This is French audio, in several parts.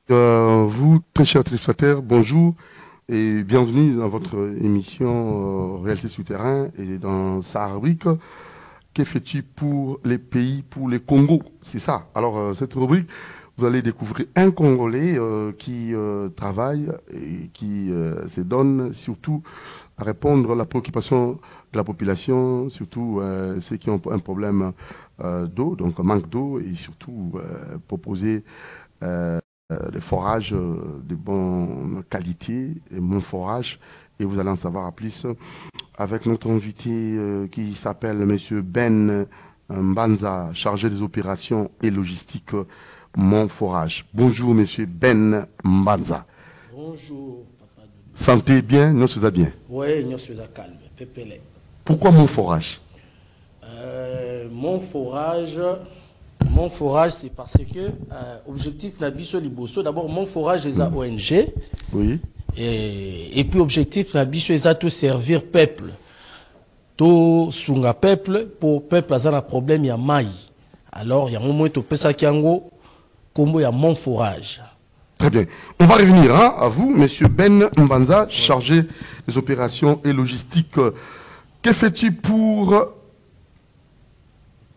Vous, très chers téléspectateurs, bonjour et bienvenue dans votre émission Réalité Souterrain et dans sa rubrique Que fais-tu pour les pays, pour les Congos? C'est ça. Alors, cette rubrique, vous allez découvrir un Congolais qui travaille et qui se donne surtout à répondre à la préoccupation de la population, surtout ceux qui ont un problème d'eau, donc un manque d'eau, et surtout proposer des forages de bonne qualité, et bon forage. Et vous allez en savoir plus avec notre invité qui s'appelle Monsieur Ben Mbanza, chargé des opérations et logistique Mon Forage. Bonjour Monsieur Ben Mbanza. Bonjour, papa Doudou. Santé bien, nous sommes bien. Oui, nous sommes calme, pépélé. Pourquoi Mon Forage? Mon forage, c'est parce que objectif la biso liboso. D'abord, mon forage est à ONG. Oui. Et puis objectif la biso est à tout servir peuple. Tout sunga peuple pour peuple a un problème il y a maï. Alors il y a un moment où pesa kiango comme il y a mon forage. Très bien. On va revenir à vous, Monsieur Ben Mbanza, chargé des opérations et logistiques. Que fais-tu pour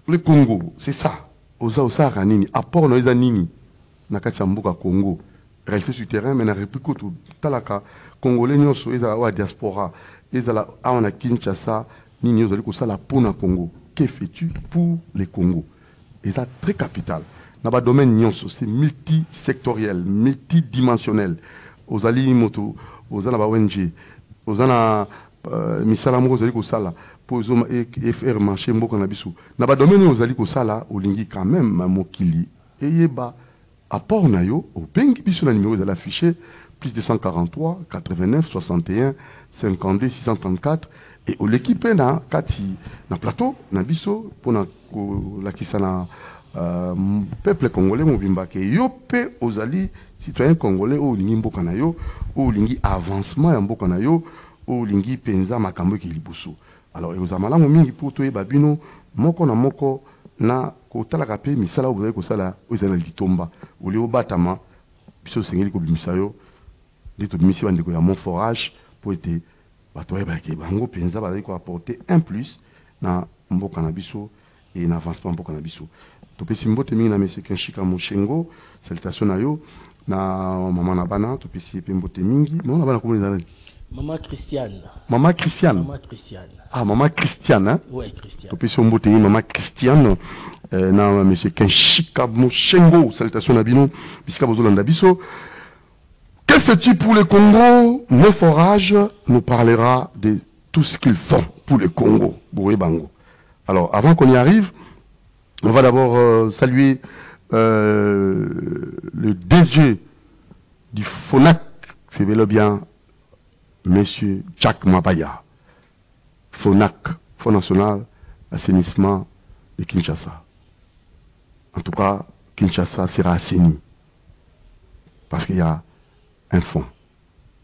le Congo? C'est ça. Oza osara nini? Apport no eza nini? Nakati ya mboka Congo. Réalité sur terrain, mais na réplique tout talaka Congolais nyonso eza wa diaspora. Ezala awana Kinshasa, nini ozali kosala pona Congo. Que fais-tu pour le Congo? Eza très capital. Dans le domaine nyonso, c'est multisectoriel, multidimensionnel. Ozali moto, ozala ba ONG, ozala misala moko ozali kosala pour faire marcher mboka na biso. Na ba domaine ozali kosala olingi quand même mokili eyeba apport na yo obengi biso na numéro ezali affiché plus 243 89 61 52 634 et au l'équipe na kati na plateau na biso pona kolakisa na peuple congolais mobimba ke yo pe ozali citoyen congolais o lingi mboka na yo o lingi avancement ya mboka na yo o lingi penza makambo ki liboso. Alors ekozala malamu mingi po toyeba bino moko na moko na kotalaka pe misala ozali kosala ozali na litomba oli obatama biso sengeli kobimisa yo ndi tobimisi bandeko ya mon forage po ete bato bayebake bango penza bazali koapporter un plus na mboka na biso et na avancement mboka na biso. Topesi mbote mingi na monsieur Kenshika Moshengo, salutation na yo na mama na bana topesi pe mbote mingi mama na bana komoni na Maman Christiane. Maman Christiane. Maman Christiane. Ah, maman Christiane, hein? Oui, Christiane. Topesi mbote maman Christiane na monsieur Kenshika Moshengo, salutation na bino bisika bozolanda biso. Que fais-tu pour le Congo? Mon forage nous parlera de tout ce qu'ils font pour le Congo. Bango. Alors, avant qu'on y arrive, on va d'abord saluer le DG du FONAC, c'est bel et bien Monsieur Jack Mabaya. FONAC, Fonds National Assainissement de Kinshasa. En tout cas, Kinshasa sera assaini. Parce qu'il y a un fonds.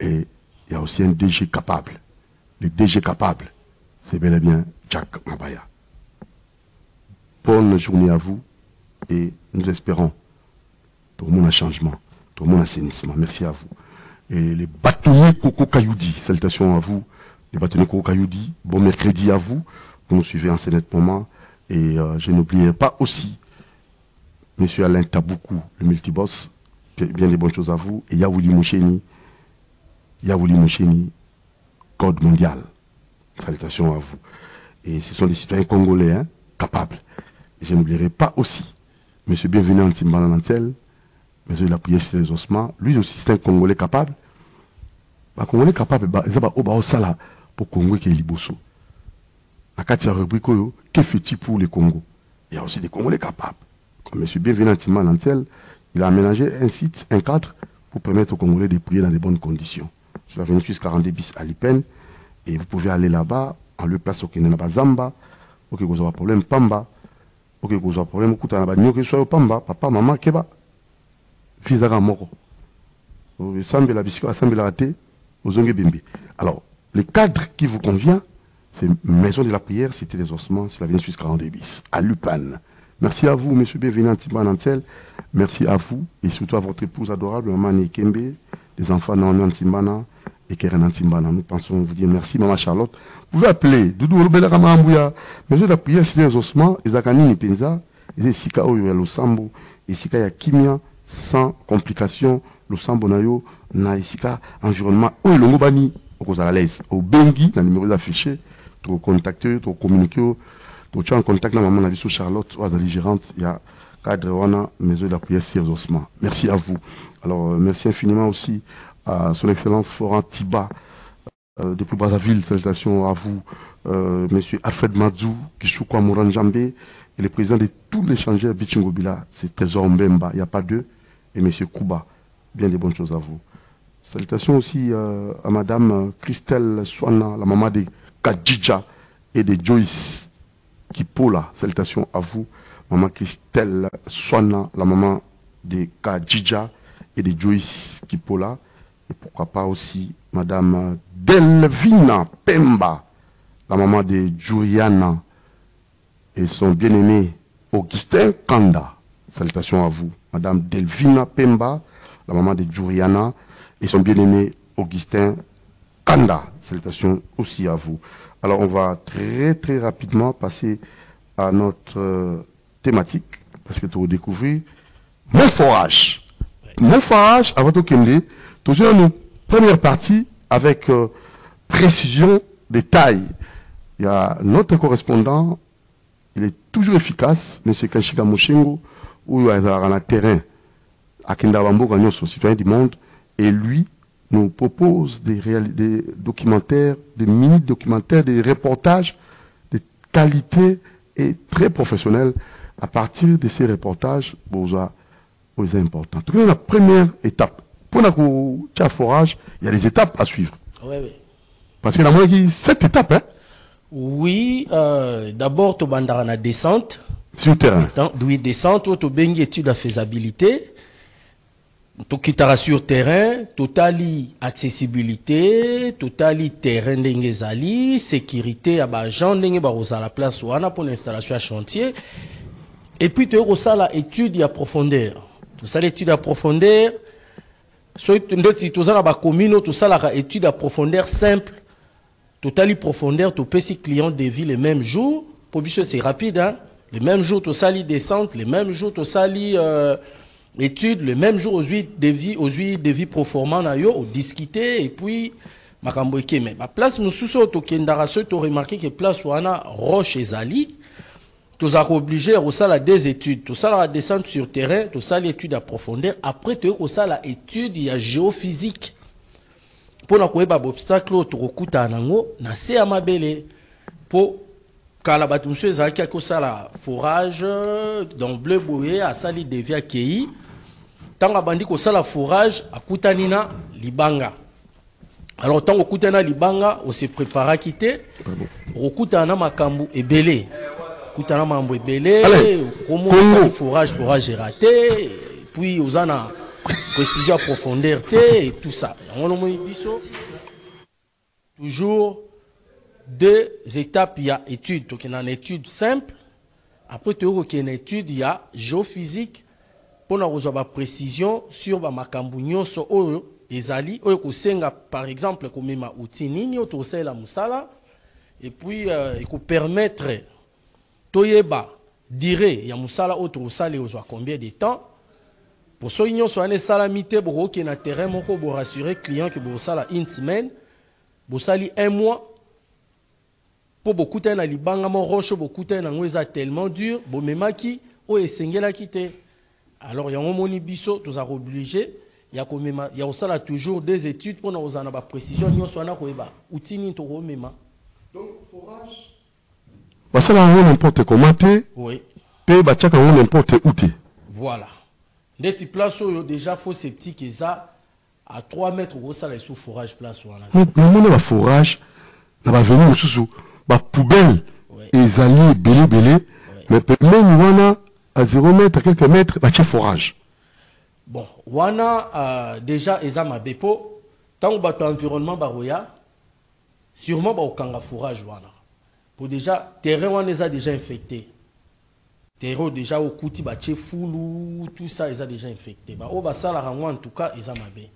Et il y a aussi un DG capable. Le DG capable, c'est bel et bien Jack Mabaya. Bonne journée à vous et nous espérons tout le monde a changement, tout le monde assainissement. Merci à vous. Et les bâtonniers Coco Kayoudi, salutations à vous. Les bâtonniers Coco Kayoudi, bon mercredi à vous. Vous nous suivez en ce net moment. Et je n'oublierai pas aussi Monsieur Alain Taboukou, le multiboss. Bien des bonnes choses à vous. Et Yaouli Moucheni, Code mondial. Salutations à vous. Et ce sont des citoyens congolais, hein, capables. Et je n'oublierai pas aussi Monsieur Bienvenu Antimbana Nantel, Monsieur la prière sur les ossements. Lui aussi, c'est un Congolais capable. Un Congolais capable, il va au Sala pour Congo qui est Liboso. À Katia rubrique, que fait-il pour le Congo? Il y a aussi des Congolais capables. Comme Monsieur Bienvenu Antimbana Nantel, il a aménagé un site, un cadre, pour permettre aux Congolais de prier dans de bonnes conditions. Sur la 26 42 bis à Lipen, et vous pouvez aller là-bas, en le place au Kenena Zamba, ok, vous avez un problème, Pamba, ok, vous avez un problème, écoutez, vous Pamba, papa, maman, Keba, fils d'Aga Moro. Vous semblez la biscuit, vous semblez la raté, vous avez bimbi. Alors, le cadre qui vous convient, c'est Maison de la prière, Cité des ossements, c'est la 26 42 bis, à Lupan. Merci à vous, monsieur bienvenu Antimba Nantel. Merci à vous et surtout à votre épouse adorable, maman Nekembe, les enfants Naomi Antimbana et Keren Antimbana. Nous pensons vous dire merci, maman Charlotte. Vous pouvez appeler Doudou Robela Ramambouya. Mais je d'appuyer sur les ossements, les Akanini Penza, et Sika Oyo Losambo, et Sika Yakimia, sans complications, Losambo Nayo, na Sika environnement, Oyo Longobani, au cause à l'aise, au Bengi, dans le numéro affiché, pour contacter, pour communiquer. Tu es en contact avec maman Naviso Charlotte, ou gérante, il y a cadre wana maison d'appuyer sur ossements. Merci à vous. Alors merci infiniment aussi à son excellence Florent Tiba depuis Brazzaville. Salutations à vous, monsieur Alfred Madzou, Kishukwa Mouran Jambé, et le président de tous les changeurs Bichingobila, c'est Trésor Mbemba, il n'y a pas deux, et monsieur Kouba. Bien des bonnes choses à vous. Salutations aussi à madame Christelle Swana, la maman de Kadjidja et de Joyce Kipola. Salutations à vous, maman Christelle Swana, la maman de Kadjidja et de Joyce Kipola. Et pourquoi pas aussi madame Delvina Pemba, la maman de Juliana et son bien-aimé Augustin Kanda. Salutations à vous, madame Delvina Pemba, la maman de Juliana et son bien-aimé Augustin Kanda. Salutations aussi à vous. Alors on va très rapidement passer à notre thématique, parce que tu vas découvrir mon forage. Mon forage, à votre kende, toujours une première partie avec précision, détail. Il y a notre correspondant, il est toujours efficace, M. Kashika Moshengo, où il y a un terrain à Kendawambo, citoyen du monde, et lui nous propose des documentaires, des mini-documentaires, des reportages de qualité et très professionnels. À partir de ces reportages, c'est important. En tout cas, la première étape, pour le forage, il y a des étapes à suivre. Oui. Parce qu'il y a 7 étapes. Hein? Oui, d'abord, tu as la descente. Sur le terrain. Oui, descente, tu as une étude de faisabilité. Tu quittera sur terrain, totali accessibilité, totali terrain d'engezali, sécurité à bagent d'engezali à la place ou pour l'installation à chantier. Et puis tu as la étude à profondeur. Tout ça l'étude à profondeur. Soit tu as la commune, tout ça la étude à profondeur simple. Totali profondeur, tu peux si client de vie le même jour. Pour biche c'est rapide, hein. Le même jour tu as li descente, le même jour tu as li étude, le même jour aux huit de vie proformant na yo, au discuter et puis makambo eke mais la place mususo to kendara so to remarqué que place wana roche ezali tous a obligé au ça la des études tout ça la descente sur terrain tout ça l'étude à profondeur après tu au ça la étude il y a géophysique pour na koyeba obstacle to kokuta nango na se ya mabele pour kala batu monsieur ezaki akosala forage dans bleu boye a sali devia kei tanga bandi ko sala forage akutani na libanga. Alors tant okutana libanga on se prépara quitter okutana makambu ebele kutana mambo ebele comment ça forage est raté puis osana précision profondeur et tout ça on biso toujours deux étapes il y a étude donc il y a une étude simple après tu as une étude il y a géophysique pour avoir précision sur makambu nyonso oyo ezali oyo kosenga par exemple comme ma outil nini autosé la musala et puis il peut permettre toyeba dire ya musala autosale ozo combien de temps pour so nyonso ane salamité bo ki na terrain moko bo rassurer client que bo sala une semaine bo sali un mois pour beaucoup de na libanga mo roche beaucoup de na ngweza tellement dur bo memaki o esengela kité. Alors, il y a un moni biso, tu as obligé, il y a aussi toujours des études pour nous avoir la précision, nous sommes en train outils to mema. Donc, forage. Parce que là, on n'importe comment, oui. Puis, on n'importe où. Voilà. Des petits places, déjà, faux sceptique, et ça, à 3 mètres, ça, les sous forage place. Mais, le forage, on va venir sous la poubelle, les alliés, belé, mais même, à 0 mètre, à quelques mètres, il y a forage. Bon, wana déjà, ezama bepo, tant que environnement baroya, sûrement au kanga forage wana. Pour déjà, terrain wana déjà infecté. terreau déjà au kouti ba foulou tout ça ils ont déjà infecté ba o ba sala rango en tout cas ils ont mabé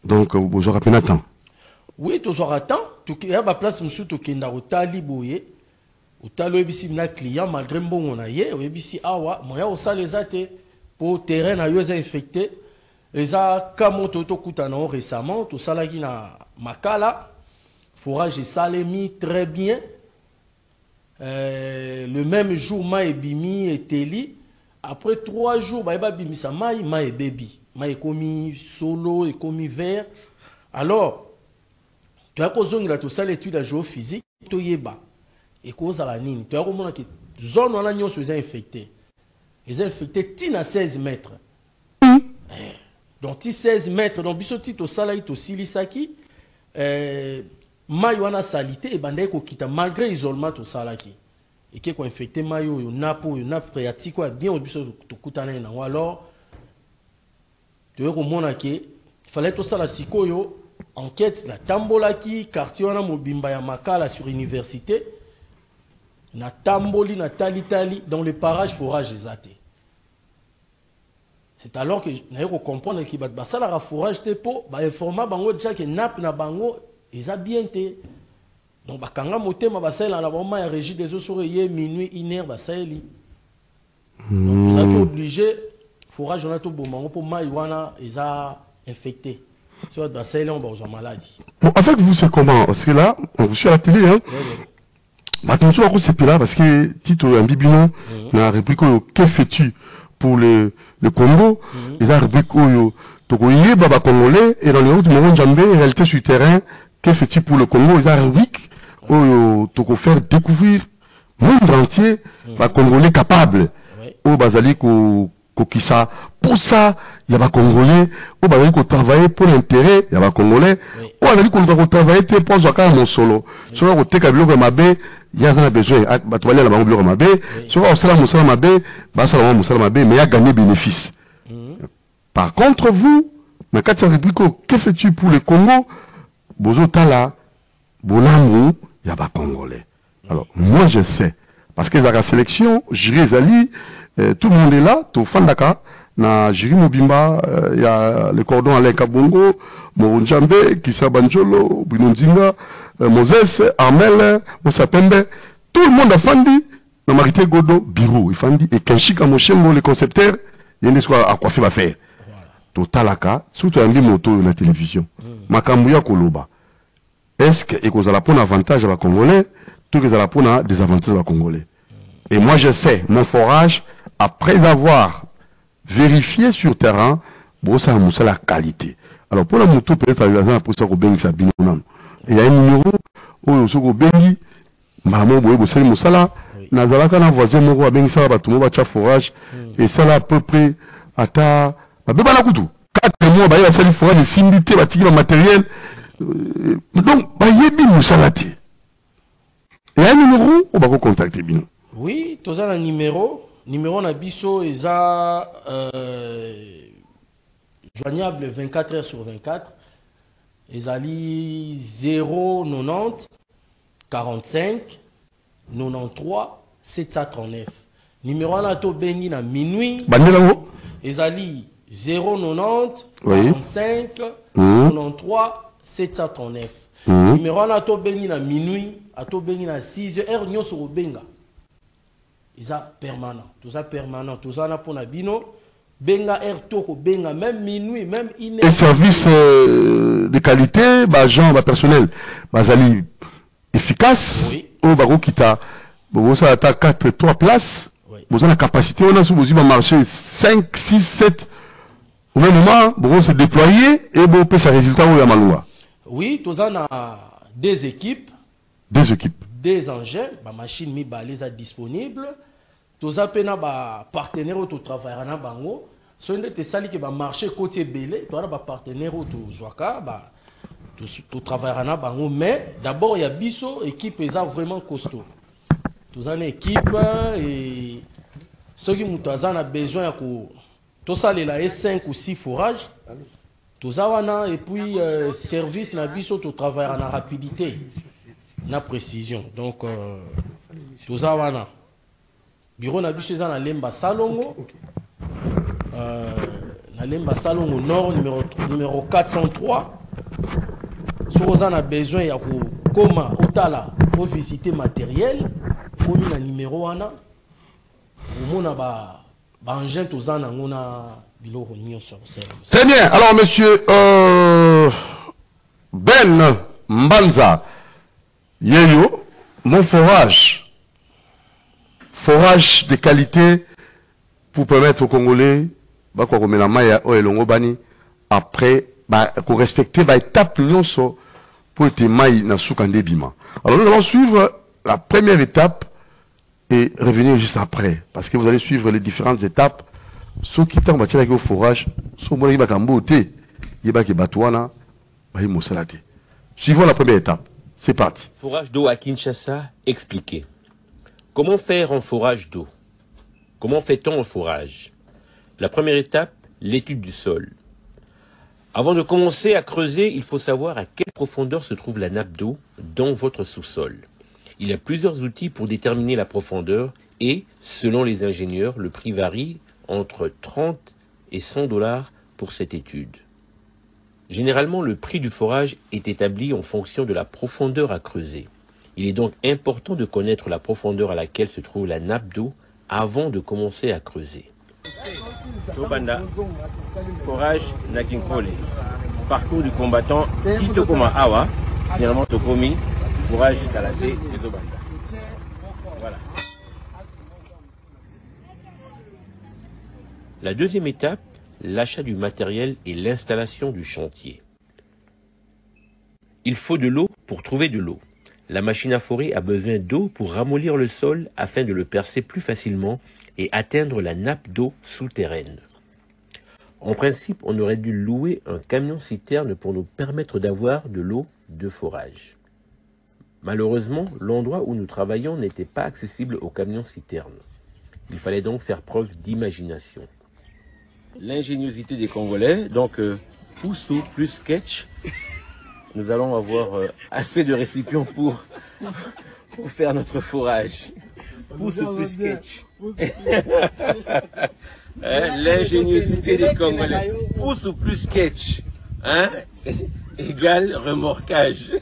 donc vous aurez peine à temps. Oui tu auras temps tu y a ba place musu to kenda otali boye otalo ebisi na client malgré mbongo na ye ebisi awa moya osala ezate pour terrain na yo eza infecté eza kamo to kuta na récemment to sala ki na makala forage salemi très bien. Le même jour, Maï Bimi et Teli. Après 3 jours, Maï Bimi sa Maï Baby. Maï commis solo et commis vert. Alors, tu as causé la tout l'étude à géophysique, tu y es et cause à la nine. Tu as remarqué que zone où on a infecté. Ils ont infecté à 16 mètres. Donc, 16 mètres. Donc, bisoti to salai to silisaki. Mayo wana salité et bandai ko kita malgré isolement to salaki et qui ko infecté mayo yo napo phréatique quoi bien obiso to kutana na alors tu veux comprendre que fallait to sala sikoyo enquête la tambolaki quartier wana mobimba ya makala sur université na tamboli na talitali dans le parage forage exaté. C'est alors que na ko comprendre que ba sala ra forage te po ba informa bango déjà que nap na bango ils ont bien été. Donc, quand on a la régie des eaux sur minuit, 1h, donc, ils ont obligé, il faudra que tout bon pour maïwana, ils ont infecté. Sur on va aux maladies. Bon, avec vous, c'est comment? Parce que là, on vous suit à la télé, hein? Attention à c'est là, parce que Tito un bibino, n'a réplique que fais-tu pour le Congo? Ils ont répliqué Togoye, Baba Congolais, et dans le haut du moment Djambé, réalité sur le terrain. Que fais-tu pour le Congo? Ils ont rubrique pour faire découvrir le monde entier les Congolais capables. Au Bazali Kokisa. Pour ça, il y a des Congolais. Au Bazali qui travaille pour l'intérêt, il y a des Congolais. Au Bazali qui travaille pour mon solo. Sur le côté Kabilo Mabé, il y a besoin. Tu vas aller à la Banque Mabé. Sur le Salam Moussala Mabé, Basala Moussala Mabé, mais il y a gagné bénéfice. Par contre, vous, mais quand tu as répliqué, que fais-tu pour le Congo? Bozotala, Bolamou, il y a pas Congolais. Alors, moi je sais. Parce que dans la sélection, Jiri Zali, tout le monde est là, tout Fandaka, na Jiri Mobimba, il y a le cordon Alain Kabongo, Moronjambe, Kissa Banjolo, Binondzinga, Moses, Armel, Moussapembe, tout le monde a fandi, na Marité Godo, Biro, il fandi, et Kenshika Moshengo, le concepteur, il y a une histoire à quoi faire faire. Totalaka, surtout un moto na la télévision. Makambuya Koloba. Est-ce que vous allez prendre un avantage à la Congolais, tout que vous allez prendre un désavantage à la Congolais? Et moi je sais, mon forage, après avoir vérifié sur terrain, bon ça a la qualité. Alors pour la moto, peut-être pour ça qu'on ça bien. Il y a un numéro où on bengi, maman boye bosali musala, nazalaka na voisin moko bengi ça ba tout le monde forage et ça là à peu près ata Bébé la coutou. 4 mois, il y a sali forage de similité, le matériel. Donc, il y a bien moussalati. Et un numéro, on va vous contacter bien. Oui, tu as un numéro. Numéro na biso est joignable 24 heures sur 24. Ils allient 090 45 93 739. Numéro na to bengi na minuit. Bandelango. Ils allient 090 45 93 739. Numéro à to bengi na minuit, à to bengi na 6 heures nyo sur benga. Ils a permanent, tout ça permanent, tout ça na pour na bino benga air toko benga même minuit, même une heure. Et service de qualité, bah gens, bah personnel, bah zali efficace. Oui. Au bago kita, bon ça attaque 4 3 places. Vous avez la capacité, on a sous vous marché 5 6 7. Au même moment, bon, se déployer et bon, peut sa résultat au Yamaloua. Oui, tous on a des équipes. Des équipes. Des engins, ma machine mi balise disponible. Tous on a ba partenaire au travail na bango. So on était sali que ba marché côté belé, toi ba partenaire au Zouaka, ba tout travail na bango. Mais d'abord il y a biso équipe est vraiment costaud. Tous on équipe et ceux qui ont besoin de tout ça, il y a 5 ou 6 forages. Tout ça, et puis service, na biso, tout travail en rapidité, na précision. Donc, toza wana bureau na biso eza na Lemba Salongo na Lemba Salongo Nord numéro 403 soki oza na besoin ya kokoma otala ovisite matériel komi na numéro wana omona baengin toza nango na biloko nyonso. Très bien. Alors, monsieur Ben Mbanza Yeyo, mon forage de qualité pour permettre aux Congolais après qu'on respecte l'étape pour être maï na soukande bima. Alors nous allons suivre la première étape et revenir juste après, parce que vous allez suivre les différentes étapes. Ceux qui sont battus avec le forage, ceux qui sont battus suivons la première étape. C'est parti. Forage d'eau à Kinshasa, expliqué. Comment faire un forage d'eau? Comment fait-on un forage? La première étape, l'étude du sol. Avant de commencer à creuser, il faut savoir à quelle profondeur se trouve la nappe d'eau dans votre sous-sol. Il y a plusieurs outils pour déterminer la profondeur et, selon les ingénieurs, le prix varie entre 30 et 100 $ pour cette étude. Généralement, le prix du forage est établi en fonction de la profondeur à creuser. Il est donc important de connaître la profondeur à laquelle se trouve la nappe d'eau avant de commencer à creuser. Tobanda, forage Nakinkole. Parcours du combattant Kitokoma Awa, finalement Tokomi, forage Kalate et Zobanda. Voilà. La deuxième étape, l'achat du matériel et l'installation du chantier. Il faut de l'eau pour trouver de l'eau. La machine à forer a besoin d'eau pour ramollir le sol afin de le percer plus facilement et atteindre la nappe d'eau souterraine. En principe, on aurait dû louer un camion-citerne pour nous permettre d'avoir de l'eau de forage. Malheureusement, l'endroit où nous travaillons n'était pas accessible au camion-citerne. Il fallait donc faire preuve d'imagination. L'ingéniosité des Congolais, donc poussou plus sketch. Nous allons avoir assez de récipients pour faire notre forage. Poussou plus sketch. L'ingéniosité des Congolais. Poussou plus sketch. Hein? Égale remorquage.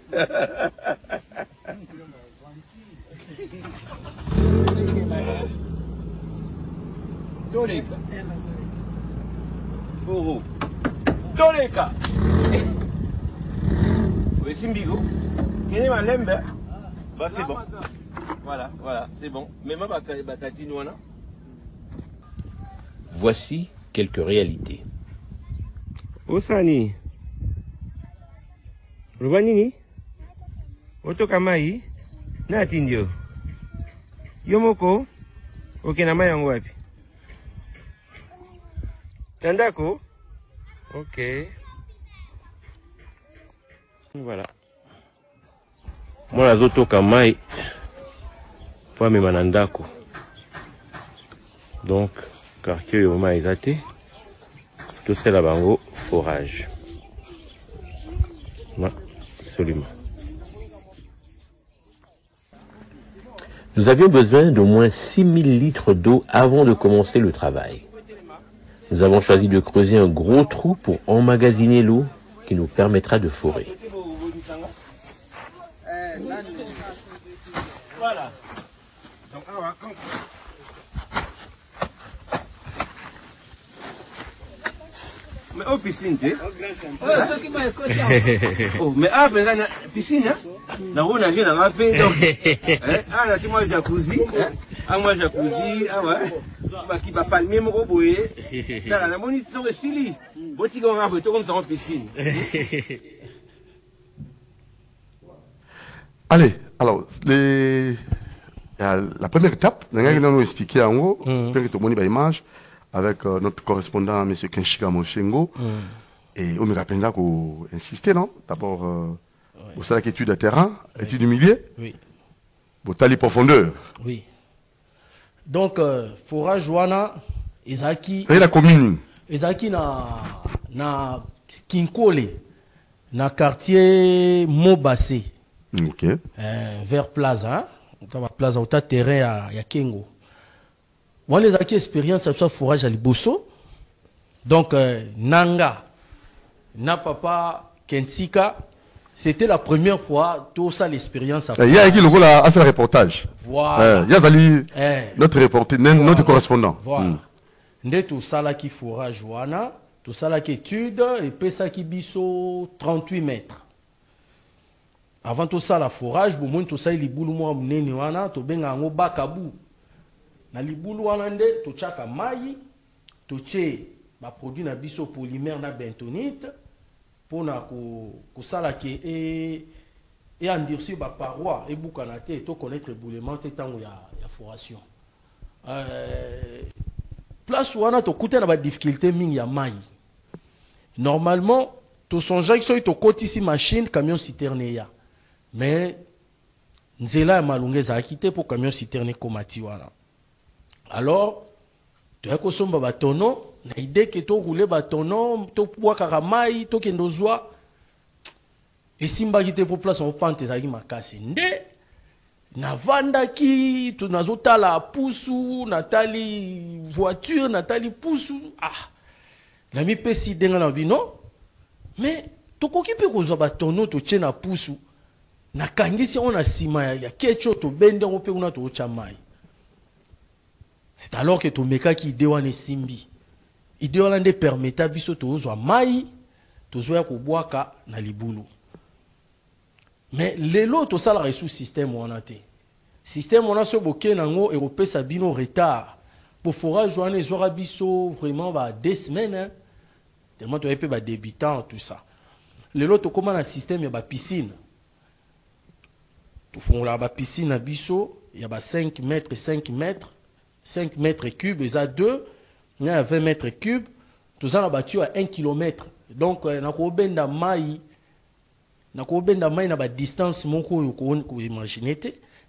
Boro. Toleka. Simbigo. Kene malembe. Bah c'est bon. Voilà, c'est bon. Même bakatini wana. Voici quelques réalités. Osani. Rubanini. Otokamai. Natindio. Yomoko. Okenama yango wapi? Tandako. Ok. Voilà. Moi la zotoka mai pour amema na ndako. Donc quartier yo mai ezate. Tout c'est la bango forage. Ouais, absolument. Nous avions besoin d'au moins 6000 litres d'eau avant de commencer le travail. Nous avons choisi de creuser un gros trou pour emmagasiner l'eau qui nous permettra de forer. Voilà. Donc, mais au piscine, oh, mais après la piscine, la roue nager dans la paix. Donc, ah là, c'est moi jacuzzi, ah moi jacuzzi, ah ouais, bah qui va pas le même roboué. Là, la monite sont resili. Boti qu'on a fait tout comme ça en piscine. Allez, alors la première étape, nous allons expliquer en gros, pour que tout le monde ait l'image. Avec notre correspondant, M. Kenshika Moshengo. Et on me rappelle qu'on insistait, non? D'abord, au salaire étude de terrain, étude du milieu. Oui. Au tali profondeur. Oui. Donc, forage wana, Ezaki. Et la commune. Ezaki na Kinkole, na quartier Mobassé. Ok. Vers Plaza. dans la place au terrain à Kengo. Moi les acquis expérience à soit fourrage à Liboso. Donc Nanga na papa Kensika, c'était la première fois tout ça l'expérience à il y a qui le voilà à ce reportage. Voilà. Il y a notre reporter notre correspondant. Voilà. Ndé tout ça là qui fourrage wana, tout ça là qui étude et puis ça qui biso 38 mètres. Avant tout ça, la forage, bon, tout ça, il y a des wana, to benga ngo bakabu. Na libulu wana nde, to chaka mayi, to che, ba produit na biso polymère na bentonite, pour na ko sala ke et endurcir ba paroi, et boukanate, to connaître boulement, te tango ya foration. Place wana, to koute na ba difficulté ming ya mayi. Normalement, to sonja ki so to koti si machine, camion citerne ya. Mais nzela ya malunge za quitté pour camion citerne komati wana. Alors tu as kosomba batono na idée que to rouler batono to bois karamai to kendozwa et simba quitté pour place on pente za makasi nde na vanda ki to nazotala pusu natali voiture natali pusu na mi pesi denga na bino mais to koki pe kozwa batono to tchena pusu na kangisi on a sima ya kecho to bende on pe una to chamai. C'est alors que to meka ki ide wana simbi. Ide wana nde permeta biso to ozwa mai to zoya ko bwaka na libulu. Mais lelo to sala resu système wana te. Système wana so boke nango européen bino retard. Pour forage wana ezwa biso vraiment ba 2 semaines hein. Tellement to epé ba débutant tout ça. Lelo to comment un système ya ba piscine. Tout fond là, la piscine à Bisso, il y a 5 mètres, 5 mètres, 5 mètres cubes, il y a 2, il y a 20 mètres cubes, tout ça, la battu à 1 km. Donc, il y a une maille, na distance, mon coup, vous imaginez,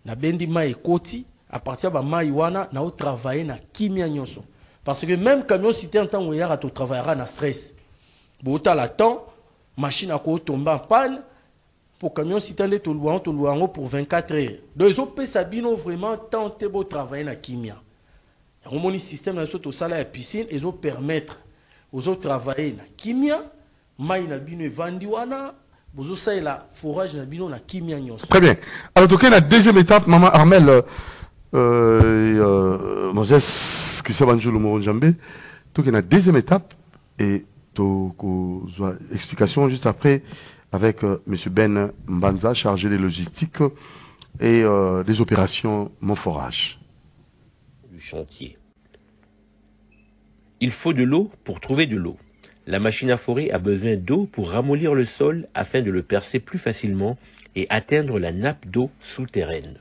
na bendi maille koti, à partir de la maille, wana, na travailler na kimia nyoso. Parce que même camion, si tu es en temps où il y a tu travailleras na stress. Bon, tu as la temps, machine à quoi tomber en panne, pour camion si tu es pour 24 heures. Donc, ils ont fait ça vraiment tenter de travailler dans la kimia. Il y a un système dans le salaire à piscine, ils ont permettre aux autres travailler dans la kimia, mais ils ont vendu wana, ils ont fait la forage dans la kimia. Très bien. Alors, donc, la deuxième étape, Maman Armel, Moses, qui s'est vendu le mot Njambé, donc, la deuxième étape, et explication juste après, avec M. Ben Mbanza, chargé des logistiques et des opérations Montforage. Du chantier. Il faut de l'eau pour trouver de l'eau. La machine à forer a besoin d'eau pour ramollir le sol afin de le percer plus facilement et atteindre la nappe d'eau souterraine.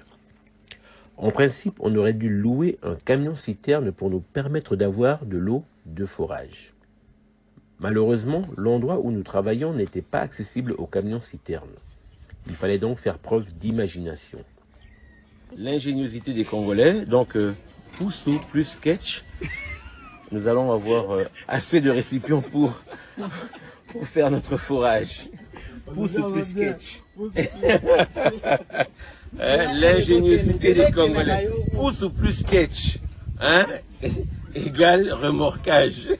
En principe, on aurait dû louer un camion-citerne pour nous permettre d'avoir de l'eau de forage. Malheureusement, l'endroit où nous travaillons n'était pas accessible aux camions-citernes. Il fallait donc faire preuve d'imagination. L'ingéniosité des Congolais, donc poussou plus sketch, nous allons avoir assez de récipients pour faire notre forage. Poussou plus sketch. L'ingéniosité des Congolais. Poussou plus sketch. Hein? Égale remorquage.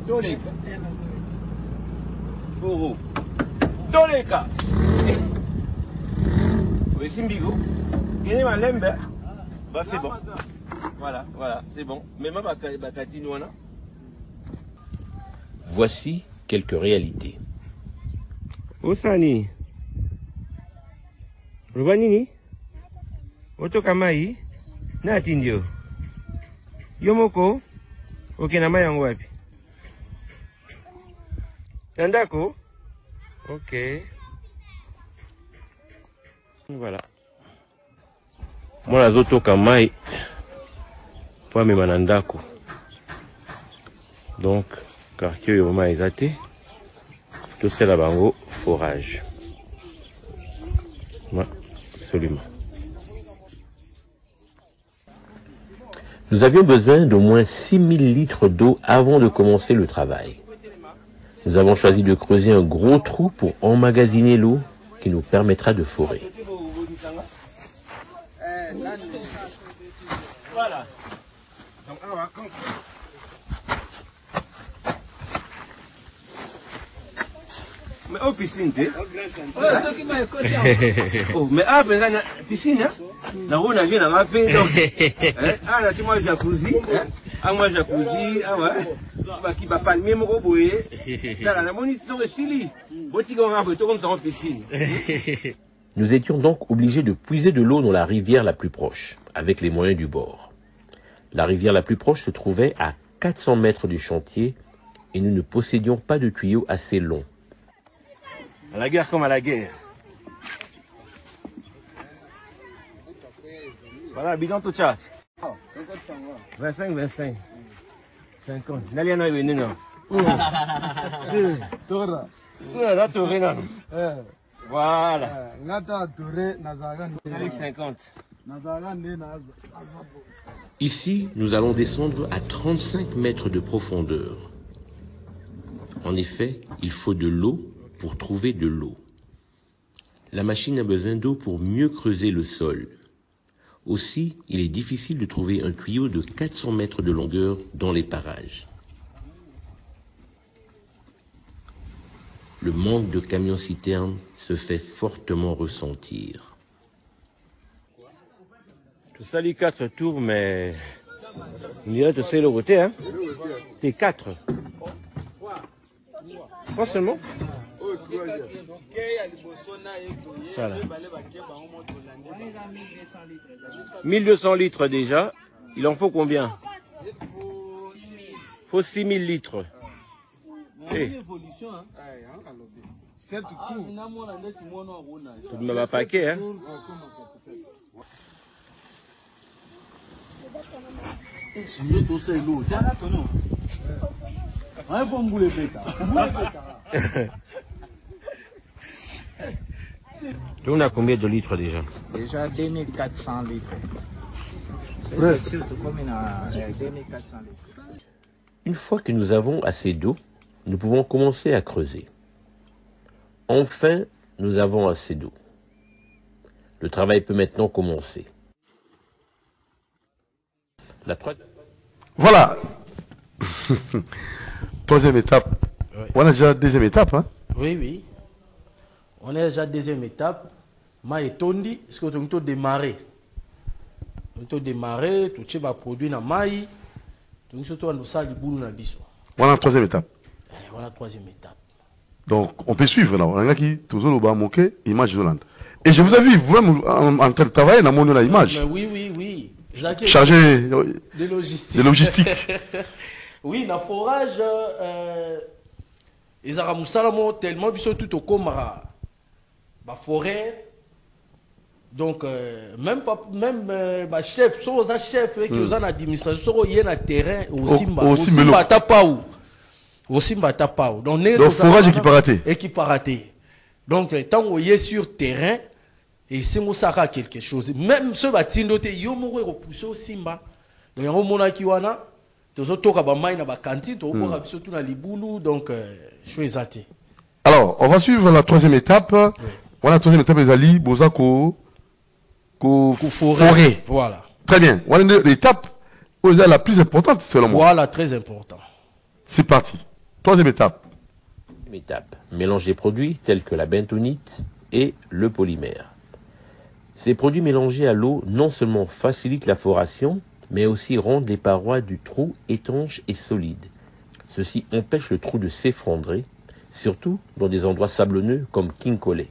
Toleka. Goro. Toleka. Voici Mbigo. Gagné ma lembe. Bah c'est bon. Voilà, c'est bon. Même bakati nouana. Voici quelques réalités. Osani. Rubanini? Otoka mai? Nati ndio. Yomoko? Okay, na mai yangu wapi? Nandako? Ok. Voilà. Moi nazotoka mai po amema na ndako. Donc quartier yo mai ezate. Tosala bango forage. Ouais, absolument. Nous avions besoin d'au moins 6000 litres d'eau avant de commencer le travail. Nous avons choisi de creuser un gros trou pour emmagasiner l'eau qui nous permettra de forer. Voilà. Mais au piscine, oh, mais ah, ben la piscine, la roue nagée n'a pas fait donc. Ah, là, c'est moi jacuzzi, ah moi jacuzzi, ah ouais. Bah qui va pas le même roboé. Là, la monition de Chili. Botigon a fait comme ça en piscine. Nous étions donc obligés de puiser de l'eau dans la rivière la plus proche, avec les moyens du bord. La rivière la plus proche se trouvait à 400 mètres du chantier et nous ne possédions pas de tuyaux assez longs. À la guerre comme à la guerre. Voilà, bidon tout chat. 25, 25. 50. N'allez pas venir, non. Tora. Là, tu non. Voilà. Ngata Touré, Nazagan. Allez, 50. Ici, nous allons descendre à 35 mètres de profondeur. En effet, il faut de l'eau pour trouver de l'eau. La machine a besoin d'eau pour mieux creuser le sol. Aussi, il est difficile de trouver un tuyau de 400 mètres de longueur dans les parages. Le manque de camions-citernes se fait fortement ressentir. Tout ça, les 4 tours, mais. On dirait que c'est le côté, hein. T'es 4. Pas seulement. Voilà. 1200 litres déjà. Il en faut combien? Il faut 6000 litres. Hey. Tout de même un paquet, hein. On a combien de litres déjà? Déjà 2400 litres. C'est quelque chose de comme 2400 litres. Une fois que nous avons assez d'eau, nous pouvons commencer à creuser. Enfin, nous avons assez d'eau. Le travail peut maintenant commencer. Voilà. Troisième étape. Oui. On a déjà la deuxième étape. Hein? Oui, oui. On est déjà à la deuxième étape. Ma et tondi, est-ce que tu as démarré? Tu as démarré, tu as produit na mai, tu as surtout un sali boulou na biso. Voilà la troisième étape. Voilà la troisième étape. Donc, on peut suivre là. On a qui toujours le moqué, image Hollande. Et je vous ai vu vous-même en train de travailler dans mon image. Oui, oui, oui. Chargé de logistique. De logistique. Oui, dans le forage, ils ont tellement vu tout au comara. La forêt. Donc, même chef, soit aux chefs qui ont l'administration, soit ils ont un terrain au Simba. Au Simba, Tapaou. Au Simba, Tapaou. Donc, forage équiparaté. Équiparaté. Donc, tant qu'on est sur terrain, et si on sait quelque chose, même ceux qui ont été repoussés au Simba, donc il y a un monde qui wana, tous autres qui ont été cantine, tous autres qui sont liboulou, donc je suis exaté. Alors, on va suivre la troisième étape. Oui. Voilà la troisième étape des Ali, Bozako, forêt. Voilà. Très bien. Voilà l'étape la plus importante selon moi. Voilà, très important. C'est parti. Troisième étape. Étape. Mélange des produits tels que la bentonite et le polymère. Ces produits mélangés à l'eau non seulement facilitent la foration, mais aussi rendent les parois du trou étanches et solides. Ceci empêche le trou de s'effondrer, surtout dans des endroits sablonneux comme Kinkole.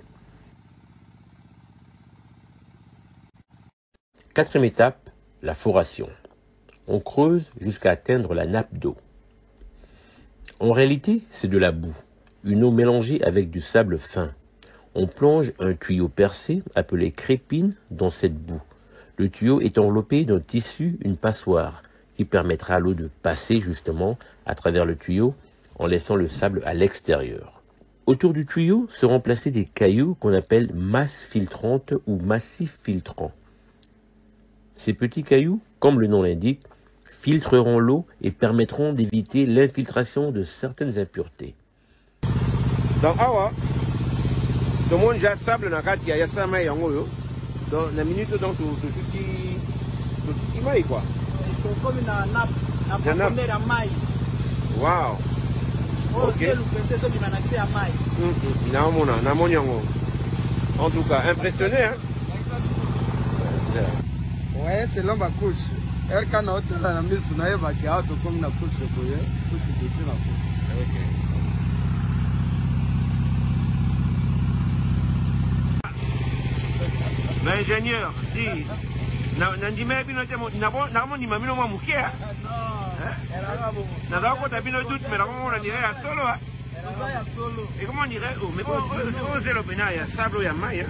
Quatrième étape, la foration. On creuse jusqu'à atteindre la nappe d'eau. En réalité, c'est de la boue, une eau mélangée avec du sable fin. On plonge un tuyau percé appelé crépine dans cette boue. Le tuyau est enveloppé d'un tissu, une passoire, qui permettra à l'eau de passer justement à travers le tuyau en laissant le sable à l'extérieur. Autour du tuyau seront placés des cailloux qu'on appelle masse filtrante ou massif filtrant. Ces petits cailloux, comme le nom l'indique, filtreront l'eau et permettront d'éviter l'infiltration de certaines impuretés. Donc awa tout le monde déjà sable na kati ya sama yango yo. Donc la minute donc tout mai quoi. Comme na première à mai. Wow. OK. En tout cas, impressionné hein. Ouais, c'est l'homme à couche. Elle quand on a la mise sur naïve qui a tout comme la couche de boyer, couche de la couche. L'ingénieur dit Nandime bino temo nabo ni mamino mwa mukia. Na dako tabino doute mais on a dirait à solo. Et comment on dirait mais bon c'est le bena ya sable ya mai.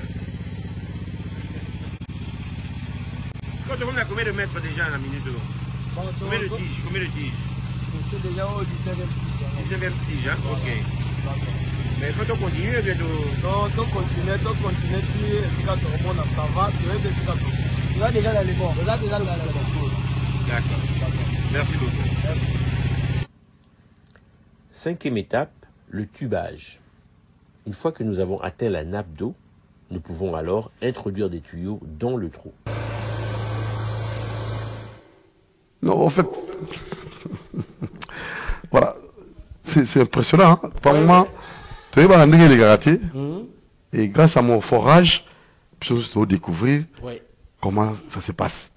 Quand on a combien de mètres déjà à la minute? Combien de tiges? C'est déjà au 19e tige, hein? OK. Mais quand on continue, bientôt. Non, on continue, si quand on remonte, ça va, tu es déjà dans les bords. D'accord. Merci beaucoup. Merci. 5e étape, le tubage. Une fois que nous avons atteint la nappe d'eau, nous pouvons alors introduire des tuyaux dans le trou. Non, en fait, voilà, c'est impressionnant. Hein? Par moment, tu vas les garater, et grâce à mon forage, je peux découvrir comment ça se passe.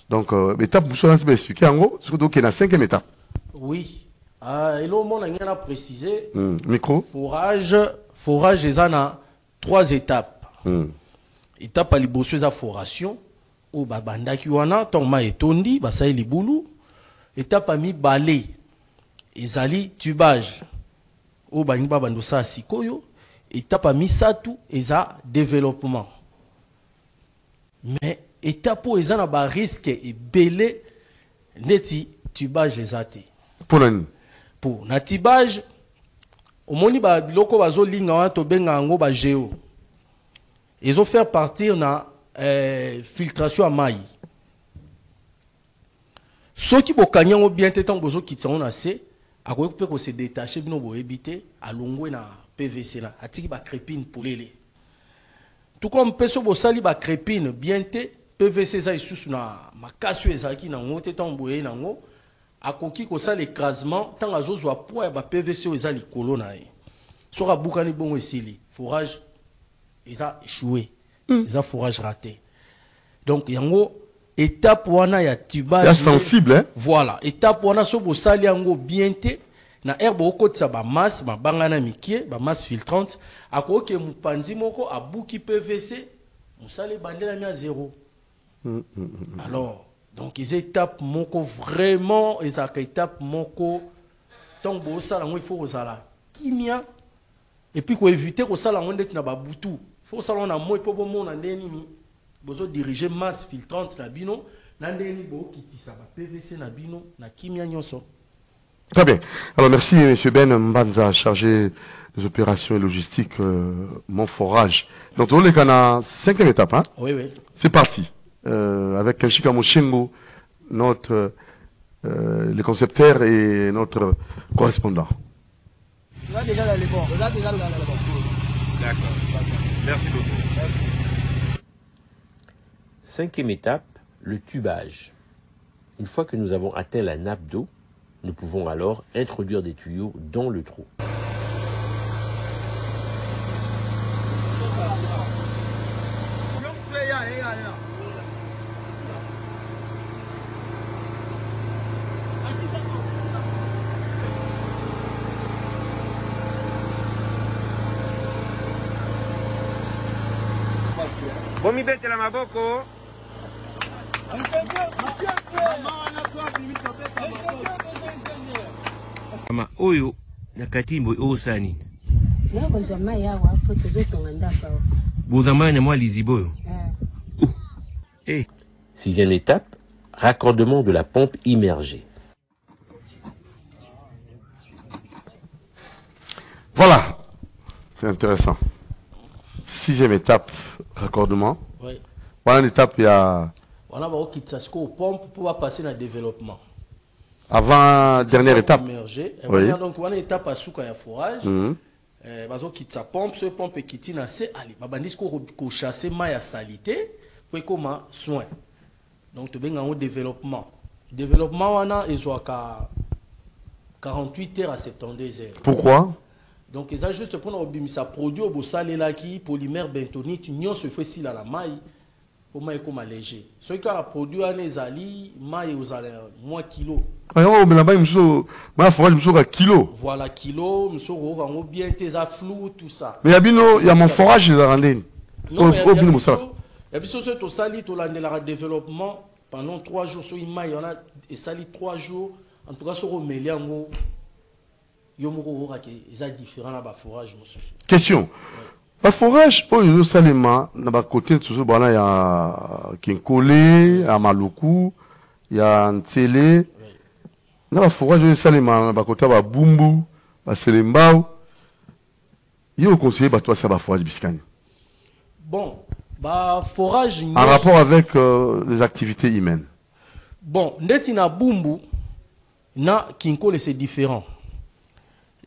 Donc, l'étape, je vais expliquer en gros, surtout qu'il y a la 5e étape. Oui. Et là, on a précisé, micro. Forage, il y a 3 étapes. Étape à l'ibossu, c'est la foration. Ou babandaki wana tongma etondi basai libulu étape mi balé ezali tubage ou baningi babandosa sikoyo étape mi satu eza développement mais étape où eza na ba risque ebele neti tubage ezate pour na tubage omoni ba biloko bazolinga wana to benga ngo ba géo ils ont fait partir na filtration à maille. Ceux qui ont bien été en besoin qui sont assez, à quoi peut se détacher de nos éviter à longue na PVC là, à tirer ba crépine pour les. Tout comme peso bo sali ba crépine bien té PVC ça sous na makasu ezaki na ngote tamboye na ngo à koki ko sali écrasement tant azozo a poids ba PVC ezali kolo na e. Sora bukani bon esili, forage eza échoué. Ils ont forage raté. Donc, il y a une étape où on a un tubage. Il y a sensible, hein? Voilà. Étape où on a un sali yango bien té. Na herbe au côté ça ba masse, ba bangana mikie, ba masse filtrante. A quoi que mupanzi moko a bouki PVC, musale bandela mi à 0. Alors, donc les étapes moko vraiment, les étapes moko, tant que ça il faut osala kimia. Et puis qu'on éviter que ça la on est na ba boutou. Faut ça on a moi pour bon na ndeni bozo diriger masse filtrante na bino na ndeni bo kitisa ba PVC na bino na kimia nyonso. Très bien. Alors merci M. Ben Mbanza, chargé des opérations et logistiques mon forage. Donc on est à la 5e étape hein. Oui oui. C'est parti. Avec Kenshika Moshengo, notre le concepteur et notre correspondant. Là déjà dans les bords. Là déjà dans les bords. D'accord. Merci beaucoup. Merci. 5e étape, le tubage. Une fois que nous avons atteint la nappe d'eau, nous pouvons alors introduire des tuyaux dans le trou. Bomi bete la maboko. Mama oyo nakatimbo osani. Nako zamai yawa hapo tuzotonga ndaka. Bozamai na mwa liziboyo. Eh. 6e étape, raccordement de la pompe immergée. Voilà. C'est intéressant. 6e étape, raccordement. Oui. Voilà l'étape, il y a... On a une pompe pour passer dans le développement. Avant, dernière étape. Immergé. Oui. Donc, on a une étape à souka et forage. bazo kitsa pompe ce pompe kiti na se ali babandis ko chasser mai ya salité pour comment soin. Donc to benga au développement wana ezwaka 48 heures à 72 heures. Pourquoi? Donc ils ont juste pour nous ça produit au bossale là qui polymère bentonite union se fait si la maille pour maille comme léger. Ce qui a produit un ezali maille aux moins kilo. Alors mais là-bas monsieur moi forage monsieur à kilo. Voilà kilo monsieur on bien tes flou tout ça. Mais il y a mon forage là rendez. Non, il y a plus ce to sali to la développement pendant 3 jours sur maille on a et sali 3 jours en tout cas sur au meliango. Question. Le forage, il y a côté toujours il y a Kinkole, à Maluku, il y a Ntele. Le forage, il y a côté à Bumbu, à Selembao. Il y a conseillé à toi ça forage Biscane. Bon, forage. En rapport avec les activités humaines. Bon, na Bumbu, na Kinkole c'est différent.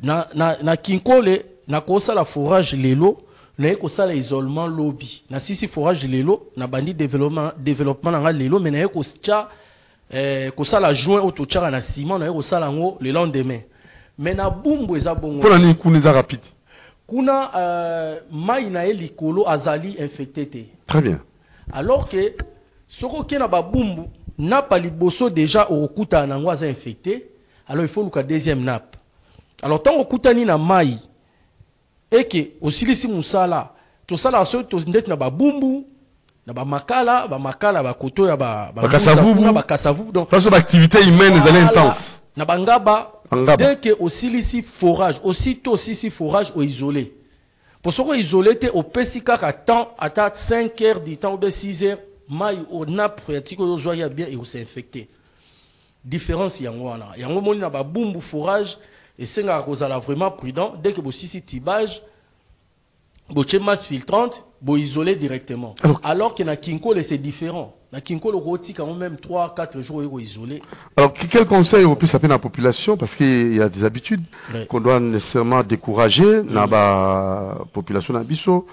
Na Kinkole na kosa la forage lelo na kosa la isolement lobby na sisi forage lelo na bandi développement na lelo mais na kosa la joint auto tchara na ciment na kosa la ngo le lendemain mais na Bumbu eza bongo pour la kuna rapide kuna mai na elikolo azali infecté. Très bien. Alors que soko ke na ba Bumbu na pa liboso déjà au kuta na ngo aza infecté, alors il faut le deuxième nappe. Alors tant que kutani na mai et que osilisi musala to sala so to ndet na ba Bumbu na ba makala ba koto ya ba kasavu donc parce que l'activité humaine est intense na bangaba dès que osilisi forage aussitôt si forage au isolé pour ce qu'on isolé te au pesika ka temps à 5 heures du temps ou 6 heures mai au nappe phréatique au zoya bien et au s'infecter différence yango wana yango moni na ba Bumbu forage. Et c'est vraiment prudent. Dès que vous avez tibage, vous avez masse filtrante, vous isolez directement. Alors que na Kinkole, c'est différent. Na Kinkole, vous avez quand même 3-4 jours isolé. Alors, quel conseil vous peut s'appeler à la population? Parce qu'il y a des habitudes qu'on doit nécessairement décourager dans la population d'Abisso.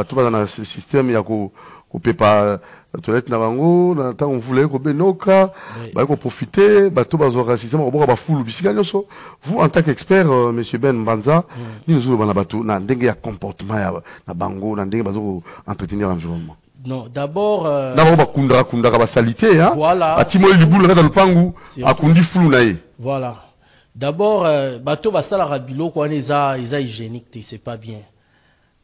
Tout dans le système, il y a qu'on peut pas toilette na bango na temps on voulait ko benoka ba ko profiter ba to bazo système ko ba fulu bisika nyoso. Vous en tant qu'expert monsieur Ben Mbanza ni nous ba na bato na ndenge ya comportement ya na bango na ndenge bazo entretenir l'environnement. Non, d'abord d'abord ba kunda ka ba salité hein. Voilà. Atimo libulu na lupangu akundi fulu na ye. Voilà. D'abord bato ba sala rabilo ko eza hygiénique, c'est pas bien.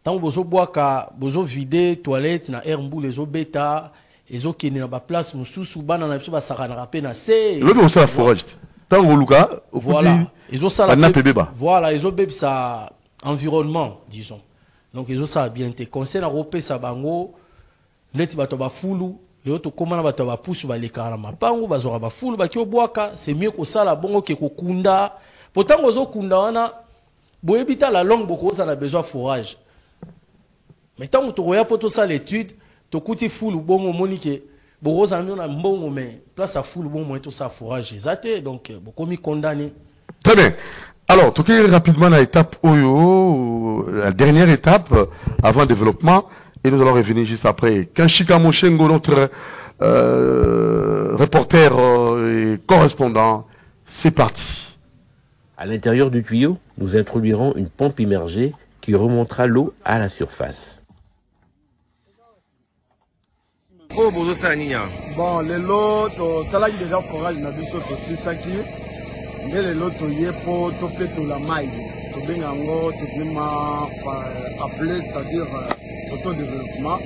Tant bozo boaka bozo vider toilette na air mbou les bêta ezo kene na ba place mususu bana na biso ba sakana rapé na se le ça forage tant luka voilà ezo sala na pebeba voilà ezo beb ça environnement disons donc ezo ça bien te conseil na ropé sa bango neti bato ba fulu le auto komana bato ba pusu ba lekara mapango bazora ba fulu ba kyo boaka c'est mieux ko sala bongo ke ko kunda pourtant ozo kunda wana boyebita la langue boko ça a besoin forage. Mais tant que tu regardes pour tout ça l'étude, tu coûtes fou le bon monique, boros en a bon mais place à fou le bon moment tout ça forage exacté donc beaucoup mis condamné. Très bien. Alors, tout est rapidement à l'étape Oyo, la dernière étape avant le développement, et nous allons revenir juste après. Kanshika Moshengo, notre reporter et correspondant, c'est parti. À l'intérieur du tuyau, nous introduirons une pompe immergée qui remontera l'eau à la surface. Bon, les lots, ça là, il y a déjà forage, on a vu ça aussi, ça qui mais les lots, il y a pour topper tout la maille. Tout bien en gros, tout bien appelé, c'est-à-dire autodéveloppement.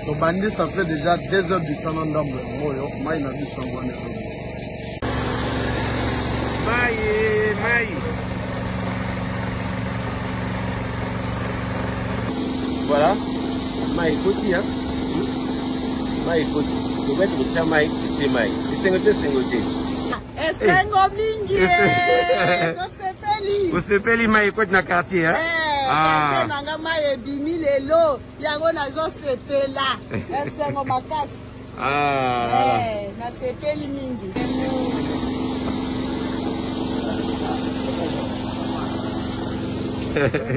Tout bandit, ça fait déjà 2 heures du temps dans le monde. Maille, on a vu ça en bonne Maille. Voilà, maille côté, hein. Maille côté. Tu vas te mettre maille, c'est maille. C'est singoté. Esengo mingi. Kosepeli. Kosepeli maille côté na quartier, hein. Ah. Nanga maille bimi lelo. Yango nazo sepela. Esengo makasi. Ah. Na sepeli mingi.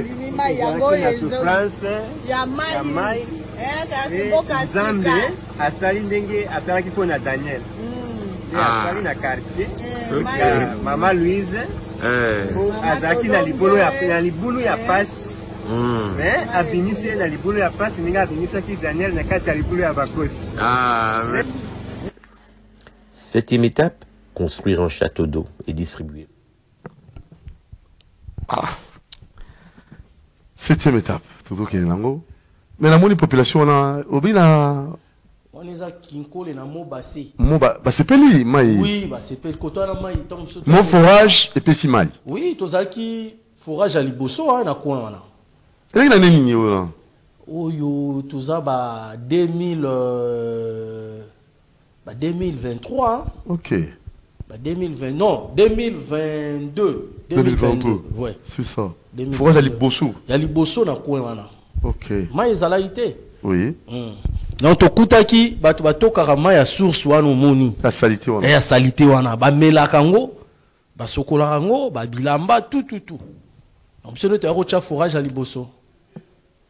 Bimi mai yango ezo. France. Ya mai. Kati Et boka Zambe sika. asali ndenge asali kipo na Daniel. Asali na quartier. Mai. Mama Louise. Azaki na libulu ya passe. Mais abimisi na libulu ya passe ninga abimisaki Daniel na kati ya libulu ya bakosi. Septième étape, construire un château d'eau et distribuer. Septième étape. Tout ok, nango. Mais la moni population na obina. On est à Kinkole na mo bassé. Mo basepeli mai. Oui, basepeli koto na mai tom so. Mon forage et pesi mai. Oui, tozaki forage à liboso na coin wana. Et na nini yo? Oyo toza ba 2023. OK. Bah 2020 non, 2022. 2022. Ouais. C'est ça. 2022. Forage à liboso. Ya liboso na coin wana. OK. Mai ezalaité. Oui. Non tokutaki bato batokaka mai ya source wana omoni. La salité wana. Ya salité wana ba melaka ngo, ba sokolaka ngo, ba bilamba tout. Donc c'est notre rocha forage à liboso.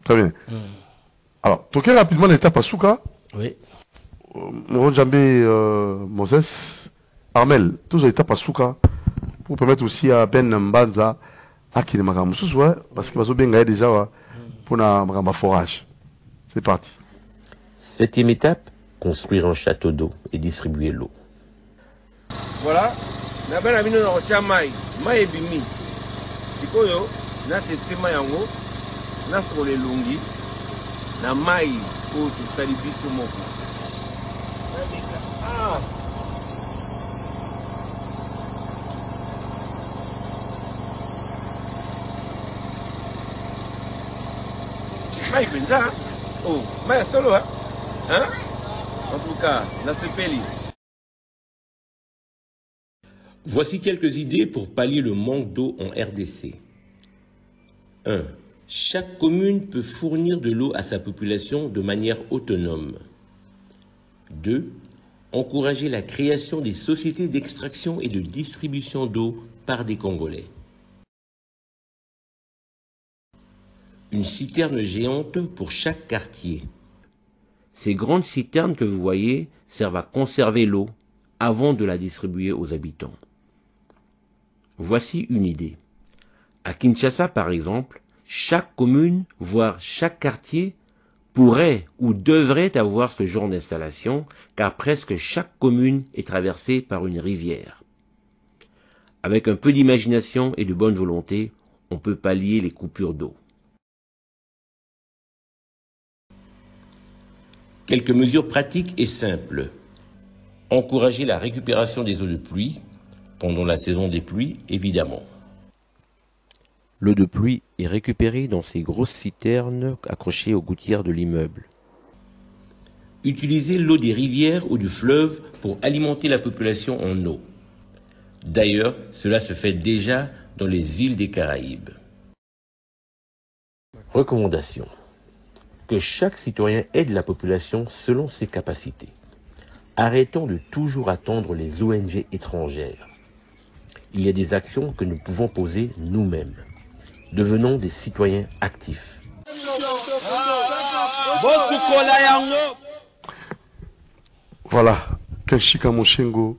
Très bien. Alors, toquez rapidement l'étape à Souka. Oui. Ronjambé Moses, Armel, tous les étapes à Souka pour permettre aussi à Ben Mbanza à qui ne m'a parce qu'il va se bien déjà pour un forage. C'est parti. Septième étape, construire un château d'eau et distribuer l'eau. Voilà. Na bana bino na rocha mai ebimi. Sikoyo na teste mai yango na sole lungi na mai ko tutali biso moko. Mai benza. Oh, mai solo hein? En tout cas, na sepeli. Voici quelques idées pour pallier le manque d'eau en RDC. 1. Chaque commune peut fournir de l'eau à sa population de manière autonome. 2. Encourager la création des sociétés d'extraction et de distribution d'eau par des Congolais. Une citerne géante pour chaque quartier. Ces grandes citernes que vous voyez servent à conserver l'eau avant de la distribuer aux habitants. Voici une idée. À Kinshasa, par exemple, chaque commune, voire chaque quartier, pourrait ou devrait avoir ce genre d'installation, car presque chaque commune est traversée par une rivière. Avec un peu d'imagination et de bonne volonté, on peut pallier les coupures d'eau. Quelques mesures pratiques et simples. Encourager la récupération des eaux de pluie, pendant la saison des pluies, évidemment. L'eau de pluie est récupérée dans ces grosses citernes accrochées aux gouttières de l'immeuble. Utiliser l'eau des rivières ou du fleuve pour alimenter la population en eau. D'ailleurs, cela se fait déjà dans les îles des Caraïbes. Recommandation. Que chaque citoyen aide la population selon ses capacités. Arrêtons de toujours attendre les ONG étrangères. Il y a des actions que nous pouvons poser nous-mêmes. Devenons des citoyens actifs. Voilà, Kenshika Moshengo.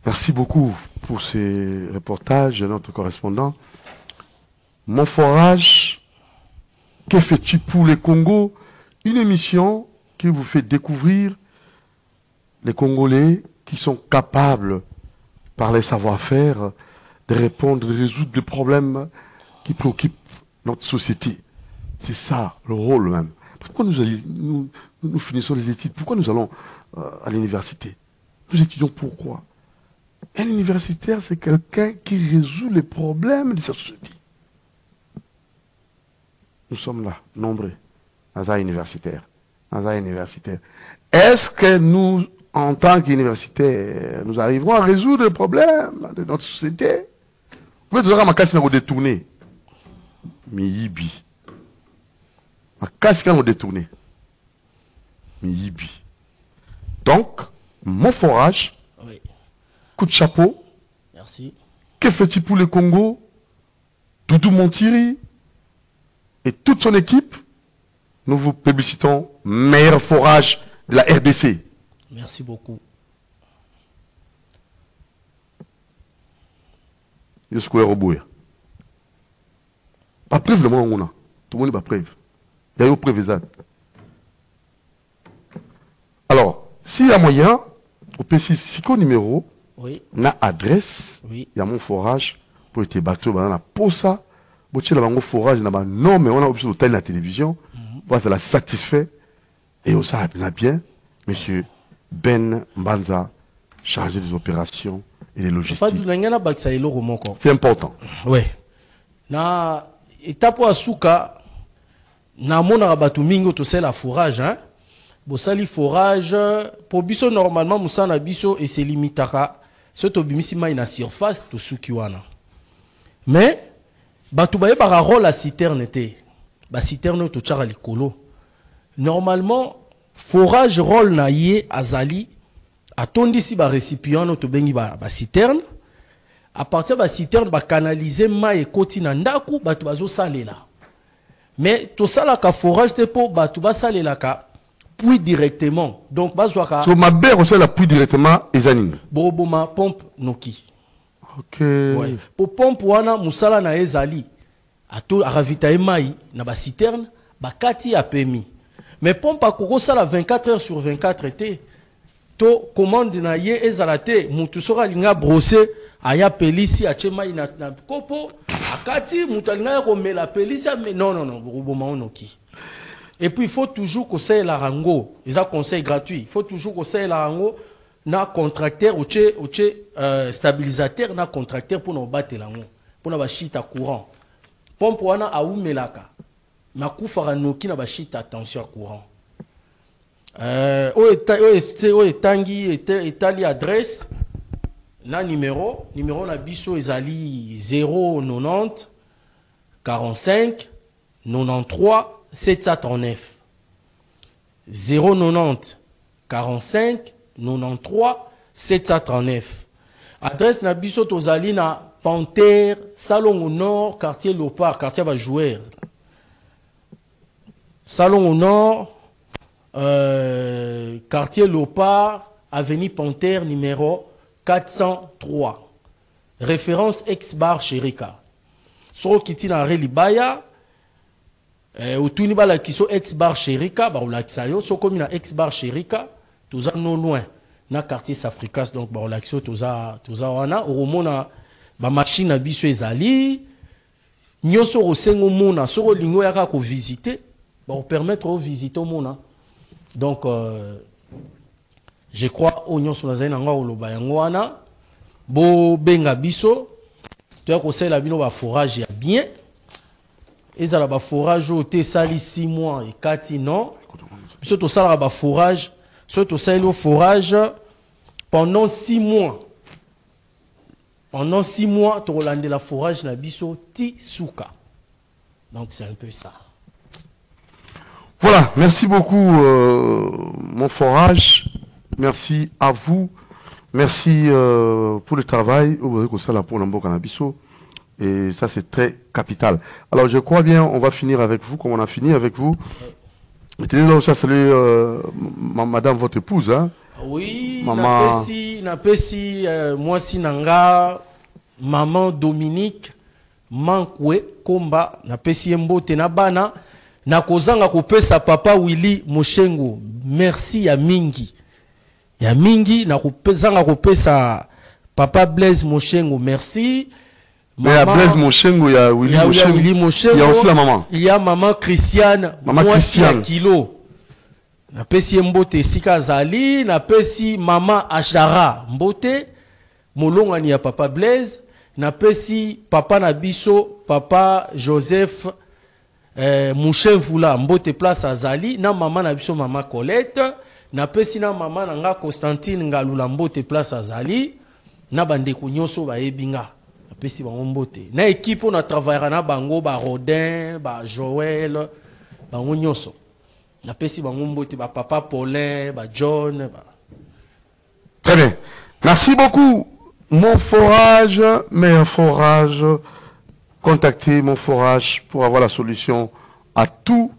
Merci beaucoup pour ces reportages, notre correspondant. Mon forage, que fais-tu pour les Congo? Une émission qui vous fait découvrir les Congolais qui sont capables, par les savoir-faire, de répondre, de résoudre des problèmes qui préoccupent notre société. C'est ça, le rôle même. Pourquoi nous finissons les études? Pourquoi nous allons à l'université? Nous étudions pourquoi? Un universitaire, c'est quelqu'un qui résout les problèmes de sa société. Nous sommes là, nombreux, dans un universitaire. Est-ce que nous, en tant qu'universitaires, nous arriverons à résoudre les problèmes de notre société? Vous pouvez ma casse nous détourner. Mais yibi. Ma casse nous détourner. Mais yibi. Donc, mon forage, Oui. coup de chapeau. Merci. Que fais-tu pour le Congo? Doudou Montiri et toute son équipe, nous vous publicitons meilleur forage de la RDC. Merci beaucoup. Jusqu'au Robouya. Pas preuve le moment où on a. Tout le monde n'est pas preuve. Il y a eu preuve. Alors, s'il y a moyen, au PC Sico numéro, oui. Na adresse, oui. Il y a mon forage pour être battu dans la posa. Si il y a un forage, non, mais on a obligé de la télévision. Voilà, ça l'a satisfait. Et on s'en a bien, monsieur Ben Mbanza, chargé des opérations et des logistiques. C'est important. Oui. Na étape à Souka, na mona batu mingo to c'est la forage, hein. Bosali forage, pour biso normalement, moussa na biso et c'est limitaka. Surtout bimisi ma na surface to soukiwana. Mais, batu baye bara rôle la citerne te. Ba citerne to tchara likolo. Normalement, forage rôle na ye azali, atondi si ba récipient no to bengi ba citerne. À partir de la citerne, ba canaliser ma et koti na ndaku, batu bazo salela. Mais tout ça là ka forage te po batu ba salela ka puis directement. Donc bazwaka. So ma bère aussi la puis directement ezanine. Boroboma pompe noki. OK. Ouais. Pour pompe wana musala na ezali. Ato ravitailler mai na ba citerne, ba kati a permis. Mais pompe a koko sala 24 heures sur 24 été. To commande na ye ezalate mutu sora linga brosser aya pelisi achemai na kopo akati mutu linga ko mela pelisi mais non boroboma onoki. Et puis il faut toujours conseiller la rango, ils ont conseil gratuit. Il faut toujours conseiller la rango na contracteur ou stabilisateur na contracteur pour nous battre la rango, pour nous bachita courant. Pompe wana a umelaka. Makufara noki na bachita attention à courant. Tangi etali adresse na numéro na biso ezali 090 45 93 739 090 45 93 739. Adresse na biso tozali na Panthère, Salon au Nord, quartier Lopard, quartier va jouer. Salon au Nord, quartier Lopard, avenue Panthère, numéro 403. Référence ex-bar Chérika. Soro kitina Relibaya. Utuni bala kiso ex-bar Chérika, ba ulaksayo, so comme na ex-bar Chérika, toza non loin na quartier Safricas, donc ba ulaksayo toza wana oromona ba machine biso ezali nyoso rosengo mona soro lingo yaka ko visiter ba permettre au visiter mona. Donc je crois au nyoso nazali na ngo loba yango wana bo benga biso to ko sela bino ba forage ya bien. Ils ont un forage au Tessali 6 mois et 4 non. Surtout ça, il forage. Surtout ça, il forage pendant 6 mois. Pendant 6 mois, tu as la forage na biso ti souka. Donc c'est un peu ça. Voilà, merci beaucoup mon forage. Merci à vous. Merci pour le travail. Et ça, c'est très capital. Alors, je crois bien, on va finir avec vous, comme on a fini avec vous. Mettez-le là, ça, salut madame, votre épouse, hein? Oui, maman. Moi, si nanga, maman Dominique, Mankwe, Komba, napesi mbote na bana, na kozanga kopesa papa Willy Moshengo. Merci ya mingi. Ya mingi, na kozanga kopesa papa Blaise Moshengo. Merci. Mais il y a Blaise Moshengo, il y a Willy Moshengo, il y a aussi la maman. Il y a maman Christiane, maman Christiane. Kilo. Na pesi mbote sika zali, na pesi maman Ashara mbote, molongani ya papa Blaise, na pesi papa Nabiso, papa Joseph Mouchevula mbote place azali, na maman Nabiso maman Colette, na pesi na maman nanga Constantine Ngalula mbote place azali, na bandeko nyonso ba ebinga. Pesi bango mbote na équipe on a travaillé na bango ba Rodin ba Joël bango nyonso na pesi bango mbote ba papa Paulin ba John ba. Très bien, merci beaucoup mon forage, meilleur forage contactez mon forage pour avoir la solution à toutes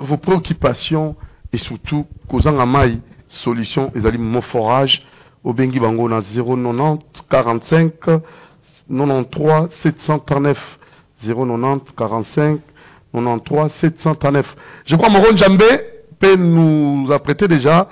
vos préoccupations et surtout, Kozanga Mai, solution, ils allaient mon forage au Bengi Bango na 090 45 93 739 090 45 93 739. Je crois Moron Jambé peut nous apprêter déjà